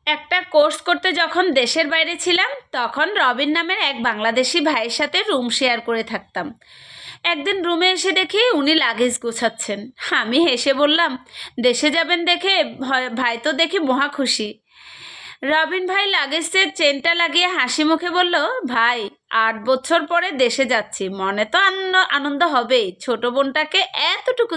একটা কোর্স করতে যখন দেশের বাইরে ছিলাম তখন রবিন নামের এক বাংলাদেশি ভাইয়ের সাথে রুম শেয়ার করে থাকতাম। একদিন রুমে এসে দেখি উনি লাগেজ গোছাচ্ছেন। আমি হেসে বললাম, দেশে যাবেন দেখে ভাই তো দেখি মহা খুশি। রবিন ভাই লাগেজের চেনটা লাগিয়ে হাসি মুখে বলল, ভাই 8 বছর পরে দেশে যাচ্ছি, মনে তো আনন্দ হবেই। ছোট বোনটাকে এতটুকু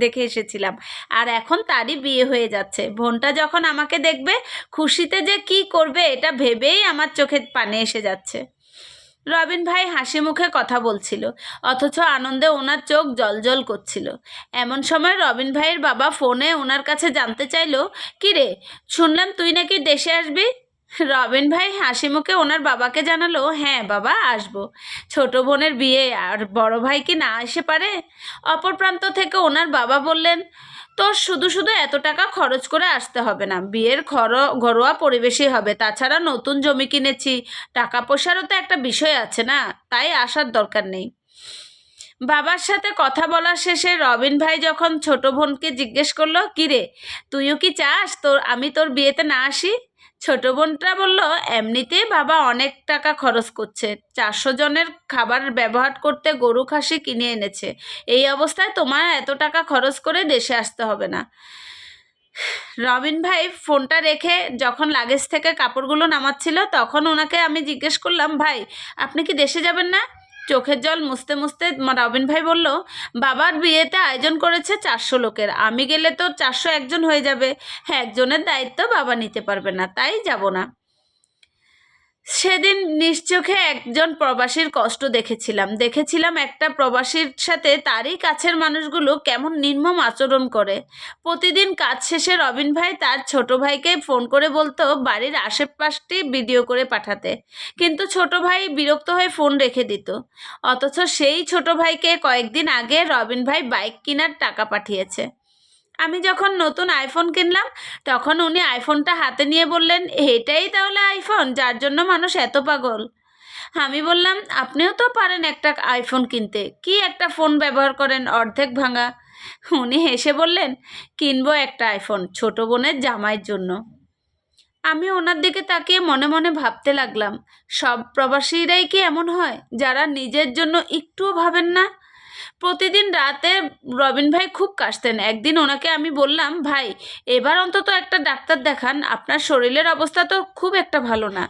দেখে এসেছিলাম, আর এখন তারই বিয়ে হয়ে যাচ্ছে। বোনটা যখন আমাকে দেখবে খুশিতে যে কি করবে এটা ভেবেই আমার চোখে পানি এসে যাচ্ছে। রবিন ভাই হাসি মুখে কথা বলছিল, অথচ আনন্দে ওনার চোখ জলজল করছিল। এমন সময় রবিন ভাইয়ের বাবা ফোনে ওনার কাছে জানতে চাইলো, কি রে, শুনলাম তুই নাকি দেশে আসবি। রবিন ভাই হাসি মুখে ওনার বাবাকে জানালো, হ্যাঁ বাবা, আসবো। ছোট বোনের বিয়ে, আর বড় ভাই কি না এসে পারে। অপর প্রান্ত থেকে ওনার বাবা বললেন, তোর শুধু শুধু এত টাকা খরচ করে আসতে হবে না, বিয়ের ঘরোয়া পরিবেশই হবে। তাছাড়া নতুন জমি কিনেছি, টাকা পয়সারও তো একটা বিষয় আছে না, তাই আসার দরকার নেই। বাবার সাথে কথা বলার শেষে রবিন ভাই যখন ছোট বোনকে জিজ্ঞেস করলো, কিরে, তুইও কি চাস আমি তোর বিয়েতে না আসি? ছোট বোনটা বলল, এমনিতেই বাবা অনেক টাকা খরচ করছে, 400 জনের খাবার ব্যবহার করতে গরু খাসি কিনে এনেছে। এই অবস্থায় তোমার এত টাকা খরচ করে দেশে আসতে হবে না। রবিন ভাই ফোনটা রেখে যখন লাগেজ থেকে কাপড়গুলো নামাচ্ছিল তখন ওনাকে আমি জিজ্ঞেস করলাম, ভাই আপনি কি দেশে যাবেন না? চোখের জল মুছতে মুছতে রবিন ভাই বলল, বাবার বিয়েতে আয়োজন করেছে 400 লোকের, আমি গেলে তো 401 জন হয়ে যাবে। হ্যাঁ, একজনের দায়িত্ব বাবা নিতে পারবে না, তাই যাব না। সেদিন নিশ্চোখে একজন প্রবাসীর কষ্ট দেখেছিলাম একটা প্রবাসীর সাথে তারই কাছের মানুষগুলো কেমন নির্মম আচরণ করে। প্রতিদিন কাজ শেষে রবিন ভাই তার ছোট ভাইকে ফোন করে বলতো বাড়ির আশেপাশটি ভিডিও করে পাঠাতে, কিন্তু ছোট ভাই বিরক্ত হয়ে ফোন রেখে দিত। অথচ সেই ছোট ভাইকে কয়েকদিন আগে রবিন ভাই বাইক কেনার টাকা পাঠিয়েছে। আমি যখন নতুন আইফোন কিনলাম তখন উনি আইফোনটা হাতে নিয়ে বললেন, এটাই তাহলে আইফোন যার জন্য মানুষ এত পাগল। আমি বললাম, আপনিও তো পারেন একটা আইফোন কিনতে, কি একটা ফোন ব্যবহার করেন অর্ধেক ভাঙা। উনি হেসে বললেন, কিনবো একটা আইফোন ছোট বোনের জামাইয়ের জন্য। আমি ওনার দিকে তাকিয়ে মনে মনে ভাবতে লাগলাম, সব প্রবাসীরাই কি এমন হয়, যারা নিজের জন্য একটুও ভাবেন না? প্রতিদিন রাতে রবিন ভাই খুব কাশতেন। একদিন ওনাকে আমি বললাম, ভাই এবার অন্তত একটা ডাক্তার দেখান, আপনার শরীরের অবস্থা তো খুব একটা ভালো না।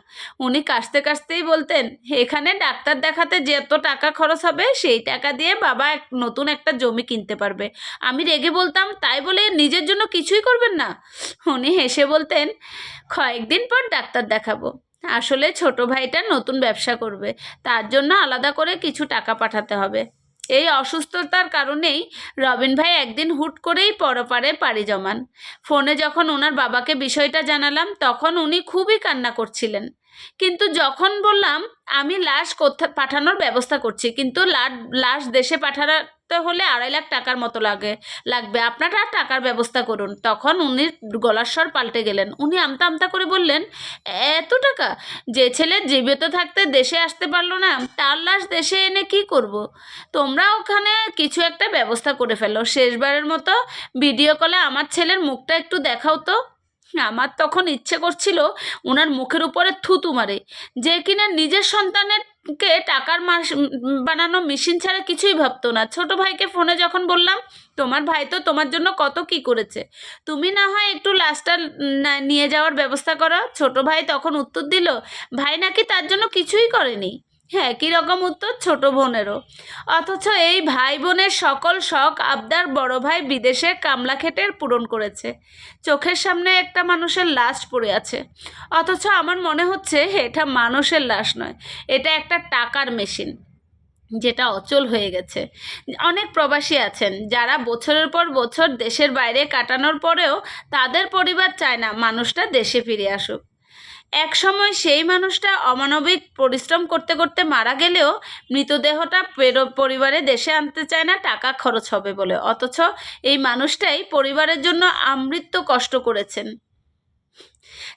উনি কাশতে কাশতেই বলতেন, এখানে ডাক্তার দেখাতে যত টাকা খরচ হবে সেই টাকা দিয়ে বাবা নতুন একটা জমি কিনতে পারবে। আমি রেগে বলতাম, তাই বলে নিজের জন্য কিছুই করবেন না? উনি হেসে বলতেন, কয়েকদিন পর ডাক্তার দেখাবো। আসলে ছোট ভাইটা নতুন ব্যবসা করবে, তার জন্য আলাদা করে কিছু টাকা পাঠাতে হবে। এই অসুস্থতার কারণেই রবিন ভাই একদিন হুট করেই পরপারে পাড়ি জমান। ফোনে যখন ওনার বাবাকে বিষয়টা জানালাম তখন উনি খুবই কান্না করছিলেন। কিন্তু যখন বললাম, আমি লাশ পাঠানোর ব্যবস্থা করছি, কিন্তু লাশ দেশে পাঠাতে হলে 2.5 লাখ টাকার মতো লাগবে, আপনারা টাকার ব্যবস্থা করুন, তখন উনি গলার স্বর পাল্টে গেলেন। উনি আমতা আমতা করে বললেন, এত টাকা? যে ছেলে জীবিত থাকতে দেশে আসতে পারলো না তার লাশ দেশে এনে কি করব? তোমরা ওখানে কিছু একটা ব্যবস্থা করে ফেলো, শেষবারের মতো ভিডিও কলে আমার ছেলের মুখটা একটু দেখাও তো। আমার তখন ইচ্ছে করছিল ওনার মুখের উপরে থুতু মারে, যে কিনা নিজের সন্তানেরকে টাকার বানানো মেশিন ছাড়া কিছুই ভাবতো না। ছোট ভাইকে ফোনে যখন বললাম, তোমার ভাই তো তোমার জন্য কত কি করেছে, তুমি না হয় একটু লাশটা নিয়ে যাওয়ার ব্যবস্থা করো। ছোট ভাই তখন উত্তর দিল, ভাই নাকি তার জন্য কিছুই করেনি। হ্যাঁ, একই রকম উত্তর ছোট বোনেরও। অথচ এই ভাই বোনের সকল শখ আবদার বড় ভাই বিদেশে কামলা খেটে পূরণ করেছে। চোখের সামনে একটা মানুষের লাশ পড়ে আছে, অথচ আমার মনে হচ্ছে এটা মানুষের লাশ নয়, এটা একটা টাকার মেশিন যেটা অচল হয়ে গেছে। অনেক প্রবাসী আছেন যারা বছরের পর বছর দেশের বাইরে কাটানোর পরেও তাদের পরিবার চায় না মানুষটা দেশে ফিরে আসুক। এক সময় সেই মানুষটা অমানবিক পরিশ্রম করতে করতে মারা গেলেও মৃতদেহটা পরিবারে দেশে আনতে চায় না, টাকা খরচ হবে বলে। অথচ এই মানুষটাই পরিবারের জন্য আমৃত্যু কষ্ট করেছেন।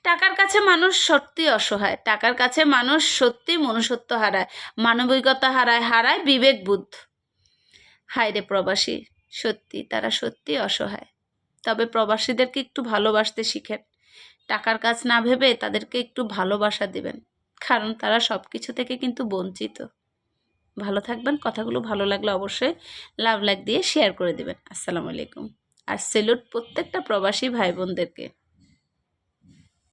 টাকার কাছে মানুষ সত্যি অসহায়, টাকার কাছে মানুষ সত্যি মনুষ্যত্ব হারায়, মানবিকতা হারায় বিবেকবোধ। হায় রে প্রবাসী, সত্যি তারা সত্যি অসহায়। তবে প্রবাসীদেরকে একটু ভালোবাসতে শিখেন। টাকার কাজ না ভেবে তাদেরকে একটু ভালোবাসা দিবেন, কারণ তারা সব কিছু থেকে কিন্তু বঞ্চিত। ভালো থাকবেন। কথাগুলো ভালো লাগলে অবশ্যই লাভ লাইক দিয়ে শেয়ার করে দিবেন। আসসালামু আলাইকুম। আর সেলুট প্রত্যেকটা প্রবাসী ভাই বোনদেরকে।